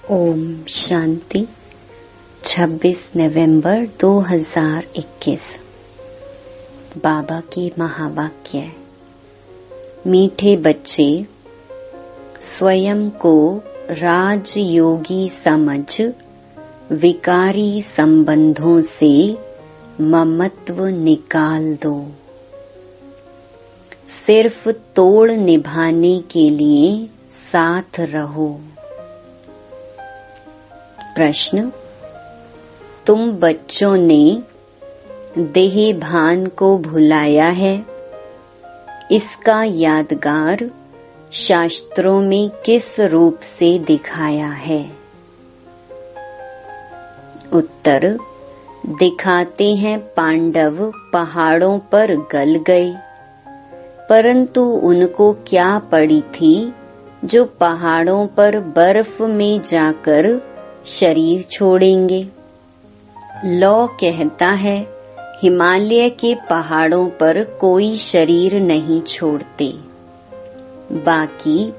ओम शांति। 26 नवंबर 2021। बाबा की महावाक्य। मीठे बच्चे, स्वयं को राजयोगी समझ विकारी संबंधों से ममत्व निकाल दो। सिर्फ तोड़ निभाने के लिए साथ रहो। प्रश्न: तुम बच्चों ने देह भान को भुलाया है, इसका यादगार शास्त्रों में किस रूप से दिखाया है? उत्तर: दिखाते हैं पांडव पहाड़ों पर गल गए, परंतु उनको क्या पड़ी थी जो पहाड़ों पर बर्फ में जाकर शरीर छोड़ेंगे। लौ कहता है, हिमालय के पहाड़ों पर कोई शरीर नहीं छोड़ते, बाकी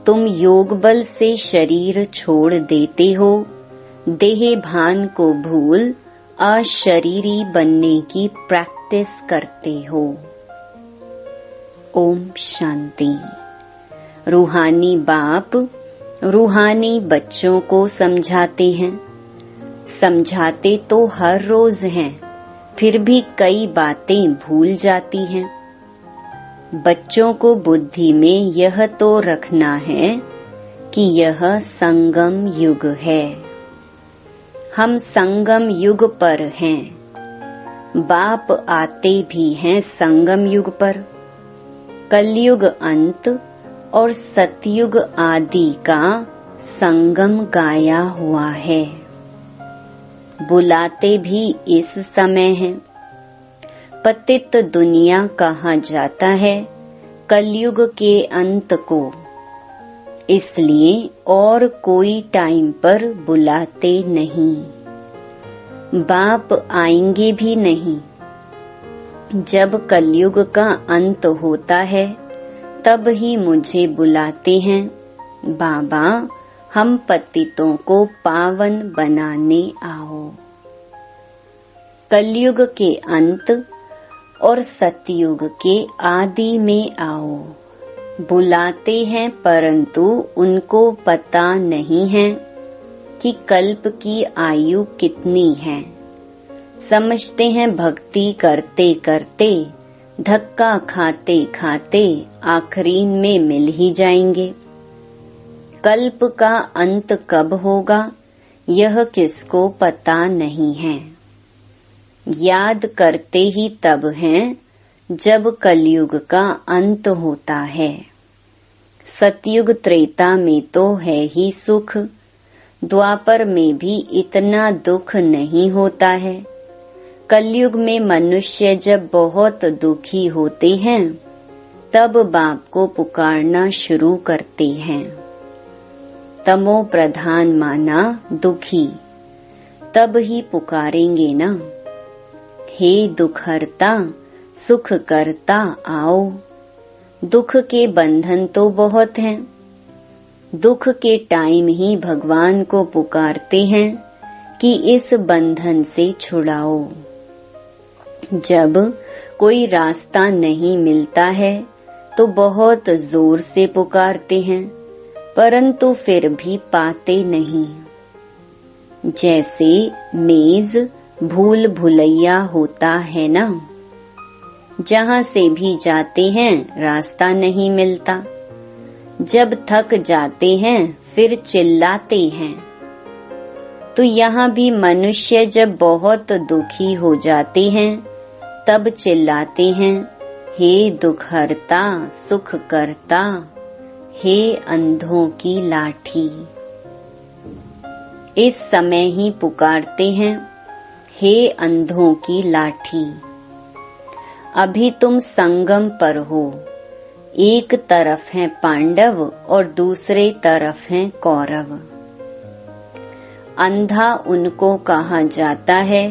तुम योग बल से शरीर छोड़ देते हो, देह भान को भूल अशरीरी बनने की प्रैक्टिस करते हो। ओम शांति। रूहानी बाप रूहानी बच्चों को समझाते हैं। समझाते तो हर रोज हैं, फिर भी कई बातें भूल जाती हैं। बच्चों को बुद्धि में यह तो रखना है कि यह संगम युग है। हम संगम युग पर हैं। बाप आते भी हैं संगम युग पर। कलयुग अंत और सतयुग आदि का संगम गाया हुआ है। बुलाते भी इस समय हैं। पतित दुनिया कहा जाता है कलयुग के अंत को, इसलिए और कोई टाइम पर बुलाते नहीं। बाप आएंगे भी नहीं। जब कलयुग का अंत होता है तब ही मुझे बुलाते हैं, बाबा हम पतितों को पावन बनाने आओ। कलयुग के अंत और सतयुग के आदि में आओ। बुलाते हैं परंतु उनको पता नहीं है कि कल्प की आयु कितनी है। समझते हैं भक्ति करते करते, धक्का खाते खाते आखिरी में मिल ही जाएंगे। कल्प का अंत कब होगा यह किसको पता नहीं है। याद करते ही तब हैं जब कलयुग का अंत होता है। सतयुग त्रेता में तो है ही सुख, द्वापर में भी इतना दुख नहीं होता है। कलयुग में मनुष्य जब बहुत दुखी होते हैं तब बाप को पुकारना शुरू करते हैं। तमो प्रधान माना दुखी, तब ही पुकारेंगे ना। हे दुखहर्ता सुख करता आओ। दुख के बंधन तो बहुत हैं। दुख के टाइम ही भगवान को पुकारते हैं कि इस बंधन से छुड़ाओ। जब कोई रास्ता नहीं मिलता है तो बहुत जोर से पुकारते हैं, परंतु फिर भी पाते नहीं। जैसे मेज भूल भुलैया होता है ना, जहाँ से भी जाते हैं रास्ता नहीं मिलता। जब थक जाते हैं फिर चिल्लाते हैं। तो यहाँ भी मनुष्य जब बहुत दुखी हो जाते हैं तब चिल्लाते हैं, हे दुखहर्ता सुख करता, हे अंधों की लाठी। इस समय ही पुकारते हैं, हे अंधों की लाठी। अभी तुम संगम पर हो। एक तरफ हैं पांडव और दूसरे तरफ हैं कौरव। अंधा उनको कहा जाता है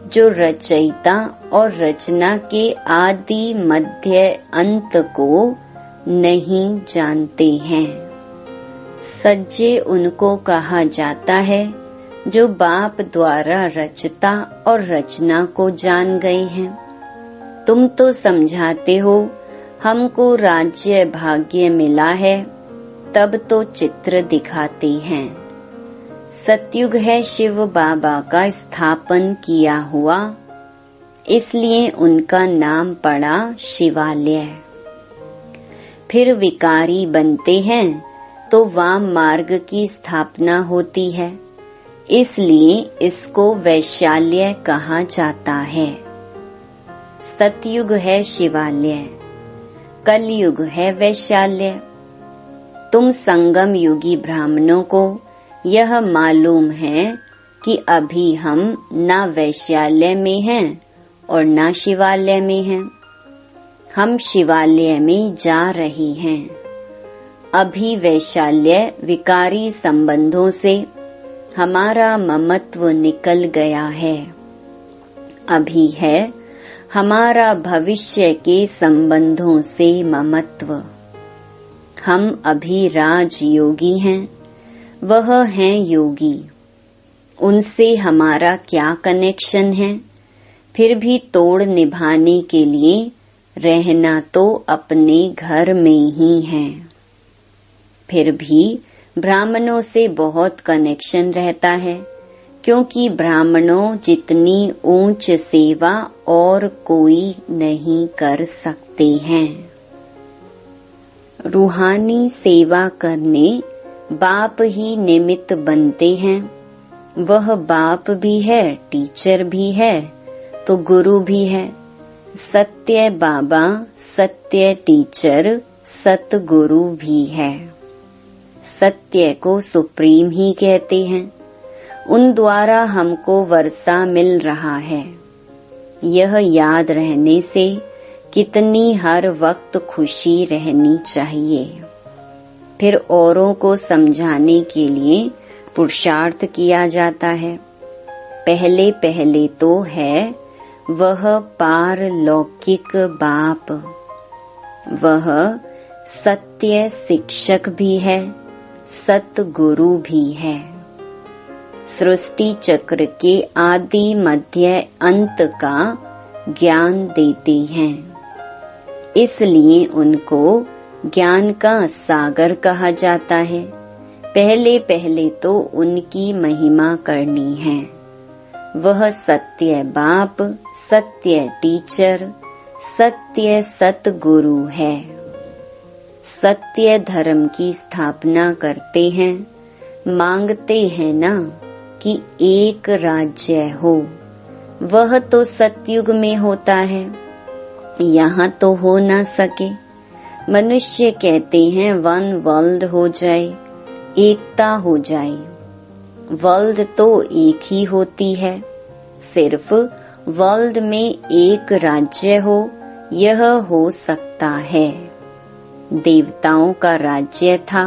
जो रचयिता और रचना के आदि मध्य अंत को नहीं जानते हैं। सज्जे उनको कहा जाता है जो बाप द्वारा रचता और रचना को जान गए हैं। तुम तो समझाते हो हमको राज्य भाग्य मिला है, तब तो चित्र दिखाते हैं। सतयुग है शिव बाबा का स्थापन किया हुआ, इसलिए उनका नाम पड़ा शिवालय। फिर विकारी बनते हैं तो वाम मार्ग की स्थापना होती है, इसलिए इसको वैशाल्य कहा जाता है। सतयुग है शिवालय, कलयुग है वैशाल्य। तुम संगम युगी ब्राह्मणों को यह मालूम है कि अभी हम ना वैशाल्य में हैं और ना शिवालय में हैं। हम शिवालय में जा रहे हैं। अभी वैशाल्य विकारी संबंधों से हमारा ममत्व निकल गया है। अभी है हमारा भविष्य के संबंधों से ममत्व। हम अभी राजयोगी हैं, वह हैं योगी। उनसे हमारा क्या कनेक्शन है? फिर भी तोड़ निभाने के लिए रहना तो अपने घर में ही है। फिर भी ब्राह्मणों से बहुत कनेक्शन रहता है, क्योंकि ब्राह्मणों जितनी ऊंच सेवा और कोई नहीं कर सकते हैं। रूहानी सेवा करने बाप ही निमित्त बनते हैं। वह बाप भी है, टीचर भी है, तो गुरु भी है। सत्य बाबा, सत्य टीचर, सतगुरु भी है। सत्य को सुप्रीम ही कहते हैं। उन द्वारा हमको वर्षा मिल रहा है। यह याद रहने से कितनी हर वक्त खुशी रहनी चाहिए। फिर औरों को समझाने के लिए पुरुषार्थ किया जाता है। पहले पहले तो है वह पारलौकिक बाप। वह सत्य शिक्षक भी है, सतगुरु भी है। सृष्टि चक्र के आदि मध्य अंत का ज्ञान देते हैं, इसलिए उनको ज्ञान का सागर कहा जाता है। पहले पहले तो उनकी महिमा करनी है। वह सत्य बाप, सत्य टीचर, सत्य सतगुरु है। सत्य धर्म की स्थापना करते हैं। मांगते हैं ना कि एक राज्य हो। वह तो सतयुग में होता है, यहाँ तो हो ना सके। मनुष्य कहते हैं वन वर्ल्ड हो जाए, एकता हो जाए। वर्ल्ड तो एक ही होती है, सिर्फ वर्ल्ड में एक राज्य हो, यह हो सकता है। देवताओं का राज्य था,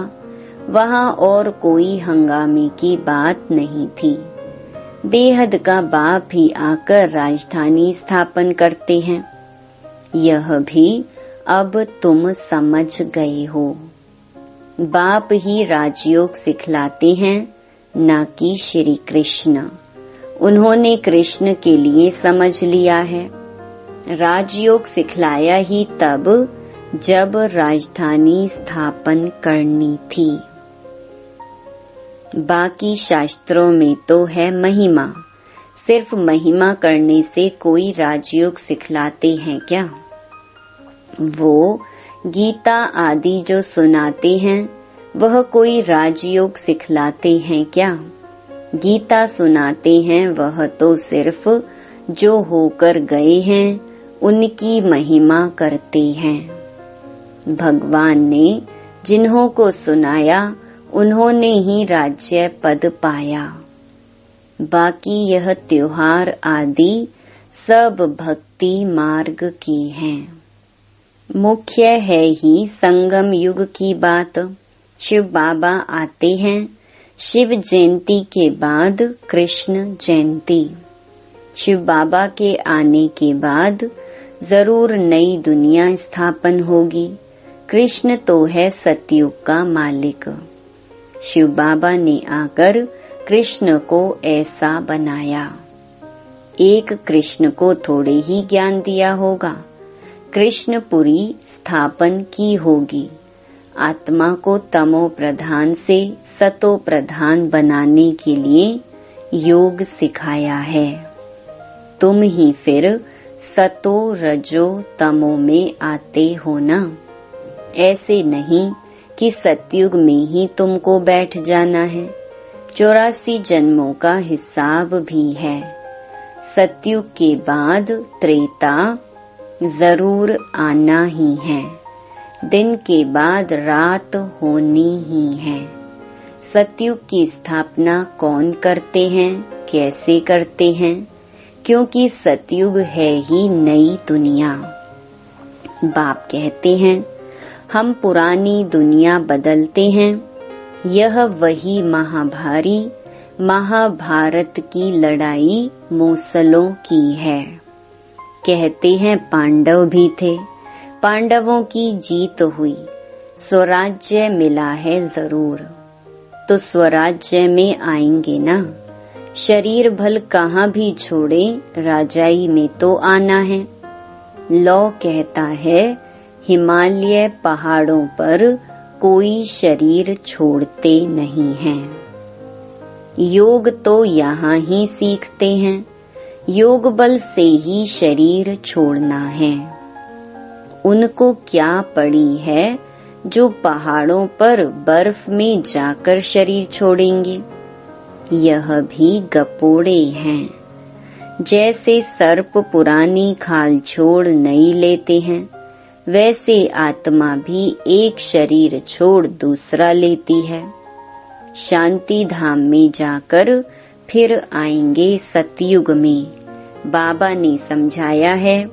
वहाँ और कोई हंगामे की बात नहीं थी। बेहद का बाप ही आकर राजधानी स्थापन करते हैं। यह भी अब तुम समझ गए हो। बाप ही राजयोग सिखलाते हैं, ना कि श्री कृष्ण। उन्होंने कृष्ण के लिए समझ लिया है। राजयोग सिखलाया ही तब जब राजधानी स्थापन करनी थी। बाकी शास्त्रों में तो है महिमा। सिर्फ महिमा करने से कोई राजयोग सिखलाते हैं क्या? वो गीता आदि जो सुनाते हैं, वह कोई राजयोग सिखलाते हैं क्या? गीता सुनाते हैं, वह तो सिर्फ जो होकर गए हैं उनकी महिमा करते हैं। भगवान ने जिन्हों को सुनाया उन्होंने ही राज्य पद पाया। बाकी यह त्योहार आदि सब भक्ति मार्ग की हैं। मुख्य है ही संगम युग की बात। शिव बाबा आते हैं, शिव जयंती के बाद कृष्ण जयंती। शिव बाबा के आने के बाद जरूर नई दुनिया स्थापन होगी। कृष्ण तो है सतयुग का मालिक। शिव बाबा ने आकर कृष्ण को ऐसा बनाया। एक कृष्ण को थोड़े ही ज्ञान दिया होगा, कृष्णपुरी स्थापन की होगी। आत्मा को तमो प्रधान से सतो प्रधान बनाने के लिए योग सिखाया है। तुम ही फिर सतो रजो तमो में आते हो ना। ऐसे नहीं कि सतयुग में ही तुमको बैठ जाना है। 84 जन्मों का हिसाब भी है। सतयुग के बाद त्रेता जरूर आना ही है। दिन के बाद रात होनी ही है। सतयुग की स्थापना कौन करते हैं, कैसे करते हैं? क्योंकि सतयुग है ही नई दुनिया। बाप कहते हैं हम पुरानी दुनिया बदलते हैं। यह वही महाभारी महाभारत की लड़ाई मोसलों की है। कहते हैं पांडव भी थे, पांडवों की जीत हुई, स्वराज्य मिला है जरूर। तो स्वराज्य में आएंगे ना। शरीर भल कहाँ भी छोड़े, राजाई में तो आना है। लौ कहता है हिमालय पहाड़ों पर कोई शरीर छोड़ते नहीं हैं। योग तो यहाँ ही सीखते हैं। योग बल से ही शरीर छोड़ना है। उनको क्या पड़ी है जो पहाड़ों पर बर्फ में जाकर शरीर छोड़ेंगे? यह भी गपोड़े हैं। जैसे सर्प पुरानी खाल छोड़ नई लेते हैं, वैसे आत्मा भी एक शरीर छोड़ दूसरा लेती है। शांति धाम में जाकर फिर आएंगे सतयुग में। बाबा ने समझाया है,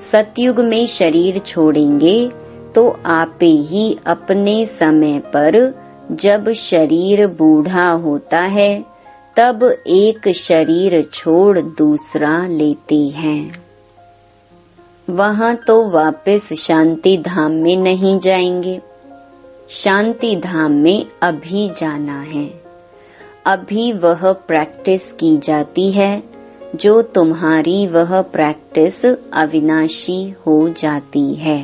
सतयुग में शरीर छोड़ेंगे तो आपे ही अपने समय पर जब शरीर बूढ़ा होता है तब एक शरीर छोड़ दूसरा लेते हैं। वहाँ तो वापस शांति धाम में नहीं जाएंगे। शांति धाम में अभी जाना है। अभी वह प्रैक्टिस की जाती है जो तुम्हारी वह प्रैक्टिस अविनाशी हो जाती है।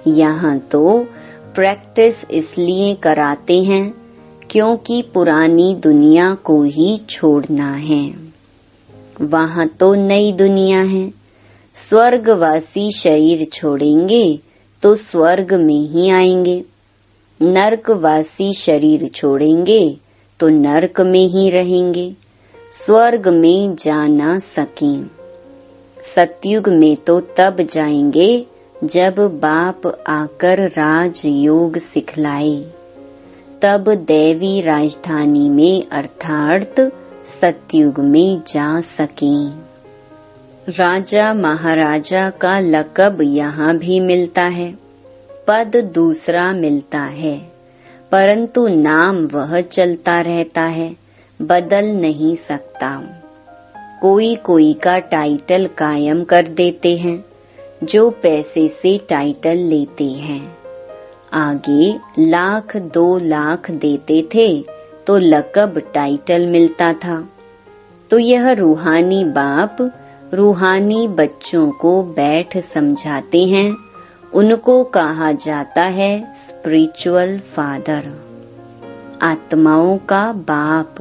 यहाँ तो प्रैक्टिस इसलिए कराते हैं क्योंकि पुरानी दुनिया को ही छोड़ना है। वहाँ तो नई दुनिया है। स्वर्गवासी शरीर छोड़ेंगे तो स्वर्ग में ही आएंगे। नरकवासी शरीर छोड़ेंगे तो नरक में ही रहेंगे। स्वर्ग में जा न सकें। सतयुग में तो तब जाएंगे जब बाप आकर राजयोग सिखलाए, तब दैवी राजधानी में अर्थात सतयुग में जा सकें। राजा महाराजा का लक़ब यहाँ भी मिलता है, पद दूसरा मिलता है, परंतु नाम वह चलता रहता है, बदल नहीं सकता। कोई कोई का टाइटल कायम कर देते हैं जो पैसे से टाइटल लेते हैं। आगे 1,00,000 2 लाख देते थे तो लक़ब टाइटल मिलता था। तो यह रूहानी बाप रूहानी बच्चों को बैठ समझाते हैं। उनको कहा जाता है स्पिरिचुअल फादर, आत्माओं का बाप,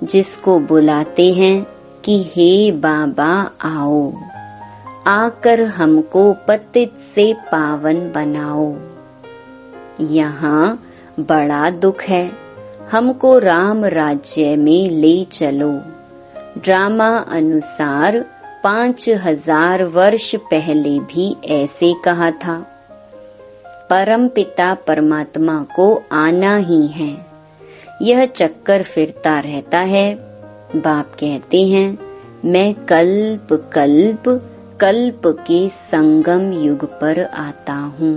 जिसको बुलाते हैं कि हे बाबा आओ, आकर हमको पतित से पावन बनाओ। यहाँ बड़ा दुख है, हमको राम राज्य में ले चलो। ड्रामा अनुसार 5000 वर्ष पहले भी ऐसे कहा था। परम पिता परमात्मा को आना ही है। यह चक्कर फिरता रहता है। बाप कहते हैं मैं कल्प कल्प कल्प के संगम युग पर आता हूँ।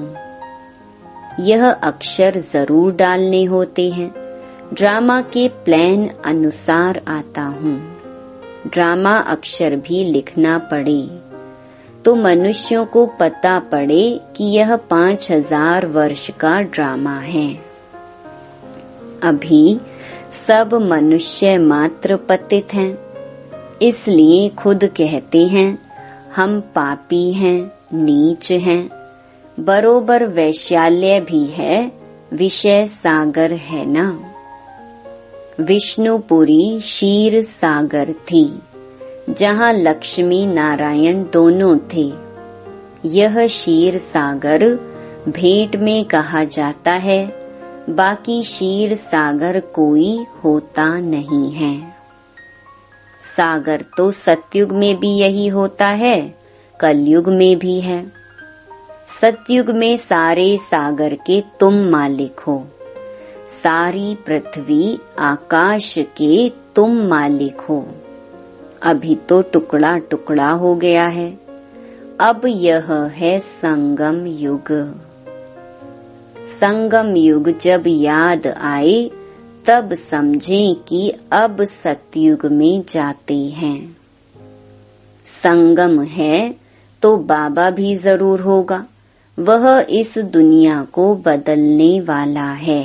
यह अक्षर जरूर डालने होते हैं। ड्रामा के प्लान अनुसार आता हूँ। ड्रामा अक्षर भी लिखना पड़े तो मनुष्यों को पता पड़े कि यह 5000 वर्ष का ड्रामा है। अभी सब मनुष्य मात्र पतित हैं, इसलिए खुद कहते हैं हम पापी हैं, नीच हैं। बरोबर वैशाल्य भी है, विषय सागर है ना। विष्णुपुरी क्षीर सागर थी, जहाँ लक्ष्मी नारायण दोनों थे। यह क्षीर सागर भेंट में कहा जाता है, बाकी क्षीर सागर कोई होता नहीं है। सागर तो सतयुग में भी यही होता है, कलयुग में भी है। सतयुग में सारे सागर के तुम मालिक हो, सारी पृथ्वी आकाश के तुम मालिक हो। अभी तो टुकड़ा टुकड़ा हो गया है, अब यह है संगम युग। संगम युग जब याद आए तब समझें कि अब सतयुग में जाते हैं। संगम है तो बाबा भी जरूर होगा, वह इस दुनिया को बदलने वाला है।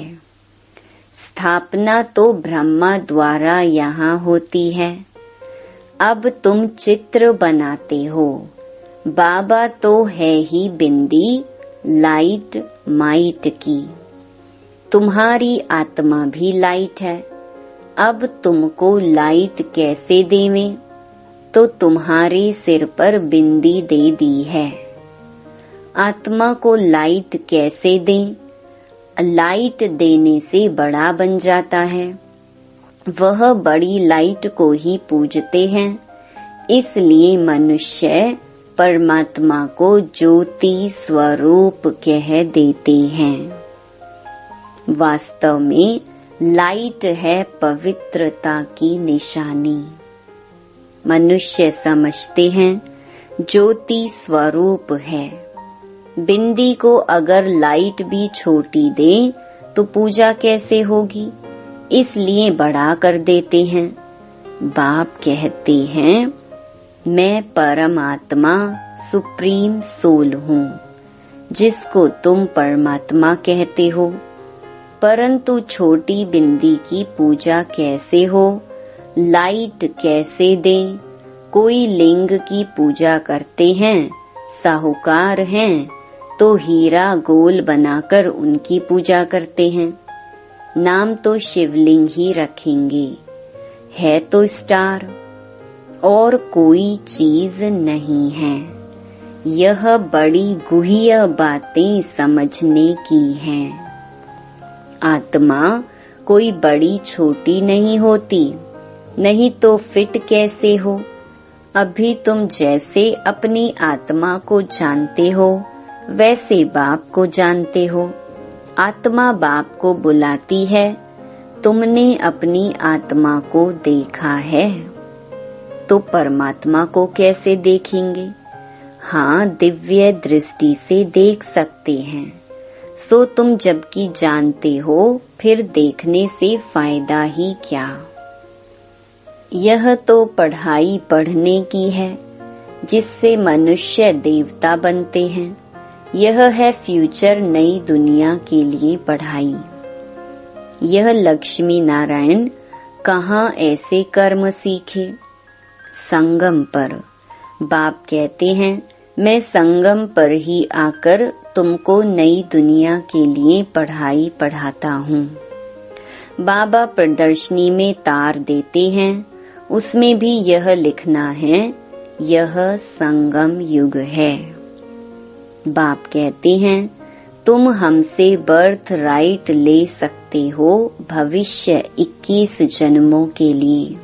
स्थापना तो ब्रह्मा द्वारा यहाँ होती है। अब तुम चित्र बनाते हो, बाबा तो है ही बिंदी लाइट माइट की। तुम्हारी आत्मा भी लाइट है, अब तुमको लाइट कैसे देवें? तो तुम्हारे सिर पर बिंदी दे दी है। आत्मा को लाइट कैसे दें? लाइट देने से बड़ा बन जाता है, वह बड़ी लाइट को ही पूजते हैं। इसलिए मनुष्य परमात्मा को ज्योति स्वरूप कह देते हैं। वास्तव में लाइट है पवित्रता की निशानी। मनुष्य समझते हैं ज्योति स्वरूप है। बिंदी को अगर लाइट भी छोटी दें तो पूजा कैसे होगी, इसलिए बड़ा कर देते हैं। बाप कहते हैं मैं परमात्मा सुप्रीम सोल हूँ, जिसको तुम परमात्मा कहते हो। परंतु छोटी बिंदी की पूजा कैसे हो, लाइट कैसे दें? कोई लिंग की पूजा करते हैं, साहूकार हैं तो हीरा गोल बनाकर उनकी पूजा करते हैं। नाम तो शिवलिंग ही रखेंगे, है तो स्टार, और कोई चीज नहीं है। यह बड़ी गुह्य बातें समझने की हैं। आत्मा कोई बड़ी छोटी नहीं होती, नहीं तो फिट कैसे हो? अभी तुम जैसे अपनी आत्मा को जानते हो, वैसे बाप को जानते हो। आत्मा बाप को बुलाती है, तुमने अपनी आत्मा को देखा है, तो परमात्मा को कैसे देखेंगे? हाँ, दिव्य दृष्टि से देख सकते हैं। सो तुम जबकि जानते हो, फिर देखने से फायदा ही क्या? यह तो पढ़ाई पढ़ने की है, जिससे मनुष्य देवता बनते हैं। यह है फ्यूचर नई दुनिया के लिए पढ़ाई। यह लक्ष्मी नारायण कहाँ ऐसे कर्म सीखे? संगम पर। बाप कहते हैं मैं संगम पर ही आकर तुमको नई दुनिया के लिए पढ़ाई पढ़ाता हूँ। बाबा प्रदर्शनी में तार देते हैं, उसमें भी यह लिखना है यह संगम युग है। बाप कहते हैं तुम हमसे बर्थ राइट ले सकते हो भविष्य 21 जन्मों के लिए।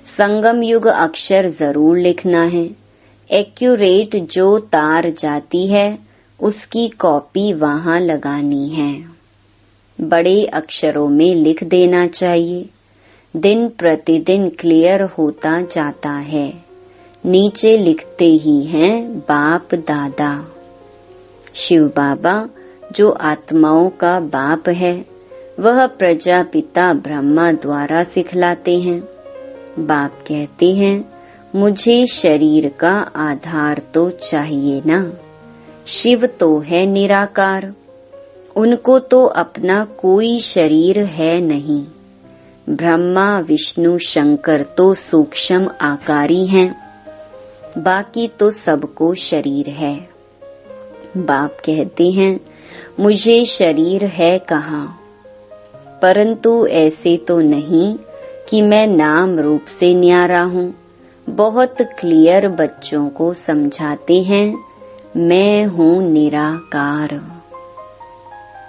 संगम युग अक्षर जरूर लिखना है। एक्यूरेट जो तार जाती है उसकी कॉपी वहाँ लगानी है। बड़े अक्षरों में लिख देना चाहिए। दिन प्रतिदिन क्लियर होता जाता है। नीचे लिखते ही हैं बाप दादा। शिव बाबा जो आत्माओं का बाप है, वह प्रजापिता ब्रह्मा द्वारा सिखलाते हैं। बाप कहते हैं मुझे शरीर का आधार तो चाहिए ना। शिव तो है निराकार उनको तो अपना कोई शरीर है नहीं। ब्रह्मा विष्णु शंकर तो सूक्ष्म आकारी हैं, बाकी तो सबको शरीर है। बाप कहते हैं मुझे शरीर है कहाँ, परंतु ऐसे तो नहीं कि मैं नाम रूप से न्यारा हूँ। बहुत क्लियर बच्चों को समझाते हैं मैं हूँ निराकार।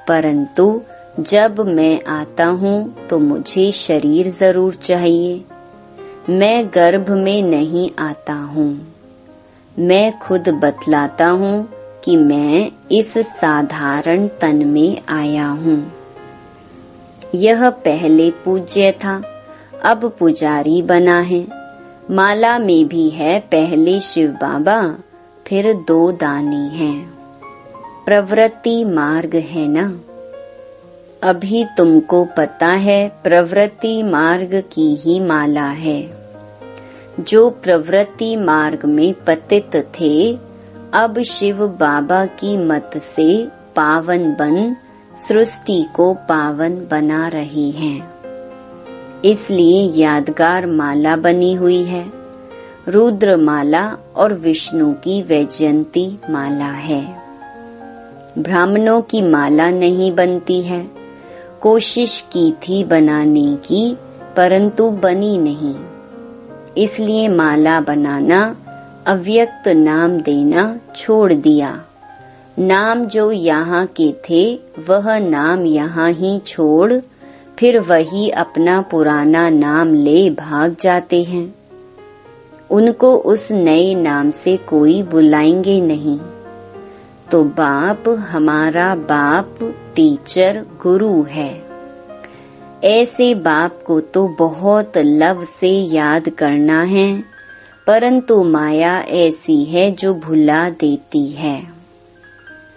परंतु जब मैं आता हूँ तो मुझे शरीर जरूर चाहिए। मैं गर्भ में नहीं आता हूँ। मैं खुद बतलाता हूँ कि मैं इस साधारण तन में आया हूँ। यह पहले पूज्य था, अब पुजारी बना है। माला में भी है पहले शिव बाबा, फिर 2 दानी हैं। प्रवृत्ति मार्ग है ना। अभी तुमको पता है प्रवृत्ति मार्ग की ही माला है। जो प्रवृत्ति मार्ग में पतित थे, अब शिव बाबा की मत से पावन बन सृष्टि को पावन बना रही हैं। इसलिए यादगार माला बनी हुई है। रुद्र माला और विष्णु की वैजयंती माला है। ब्राह्मणों की माला नहीं बनती है। कोशिश की थी बनाने की, परंतु बनी नहीं। इसलिए माला बनाना, अव्यक्त नाम देना छोड़ दिया। नाम जो यहाँ के थे वह नाम यहाँ ही छोड़ फिर वही अपना पुराना नाम ले भाग जाते हैं। उनको उस नए नाम से कोई बुलाएंगे नहीं। तो बाप हमारा बाप टीचर गुरु है। ऐसे बाप को तो बहुत लव से याद करना है, परंतु माया ऐसी है जो भुला देती है।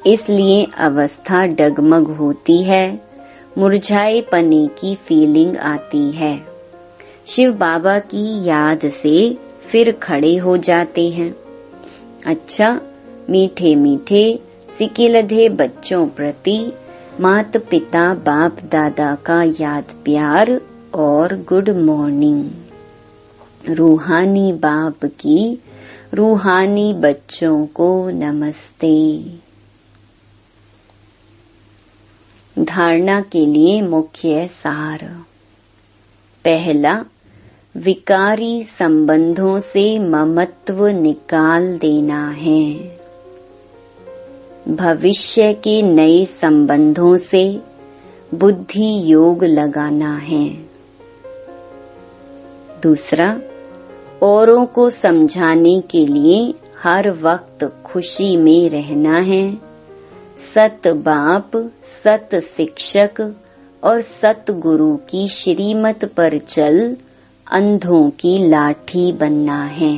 इसलिए अवस्था डगमग होती है, मुरझाए पने की फीलिंग आती है। शिव बाबा की याद से फिर खड़े हो जाते हैं। अच्छा, मीठे मीठे सिकिलधे बच्चों प्रति माता पिता बाप दादा का याद प्यार और गुड मॉर्निंग। रूहानी बाप की रूहानी बच्चों को नमस्ते। धारणा के लिए मुख्य सार। पहला, विकारी संबंधों से ममत्व निकाल देना है। भविष्य के नए संबंधों से बुद्धि योग लगाना है। दूसरा, औरों को समझाने के लिए हर वक्त खुशी में रहना है। सत बाप, सत शिक्षक और सत गुरु की श्रीमत पर चल अंधों की लाठी बनना है।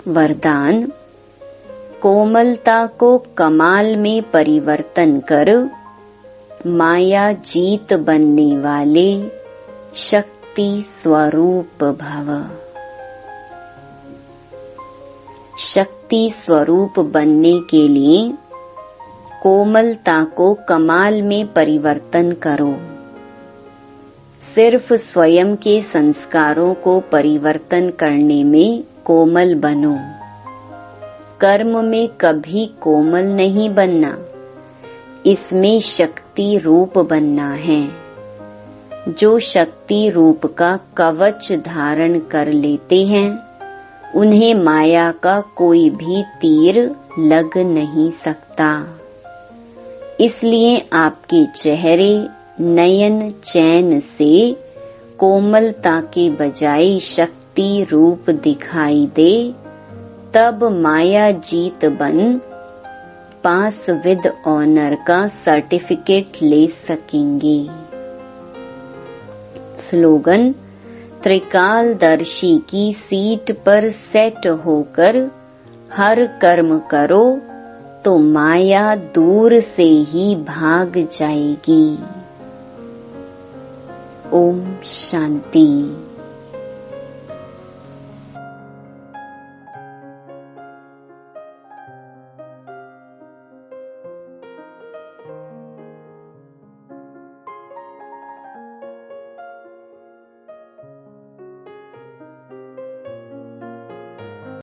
वरदान, कोमलता को कमाल में परिवर्तन कर माया जीत बनने वाले शक्ति स्वरूप भव। शक्ति स्वरूप बनने के लिए कोमलता को कमाल में परिवर्तन करो। सिर्फ स्वयं के संस्कारों को परिवर्तन करने में कोमल बनो। कर्म में कभी कोमल नहीं बनना, इसमें शक्ति रूप बनना है। जो शक्ति रूप का कवच धारण कर लेते हैं, उन्हें माया का कोई भी तीर लग नहीं सकता। इसलिए आपके चेहरे नयन चैन से कोमलता के बजाय शक्ति रूप दिखाई दे, तब माया जीत बन पास विद ऑनर का सर्टिफिकेट ले सकेंगे। स्लोगन, त्रिकालदर्शी की सीट पर सेट होकर हर कर्म करो तो माया दूर से ही भाग जाएगी। ओम शांति।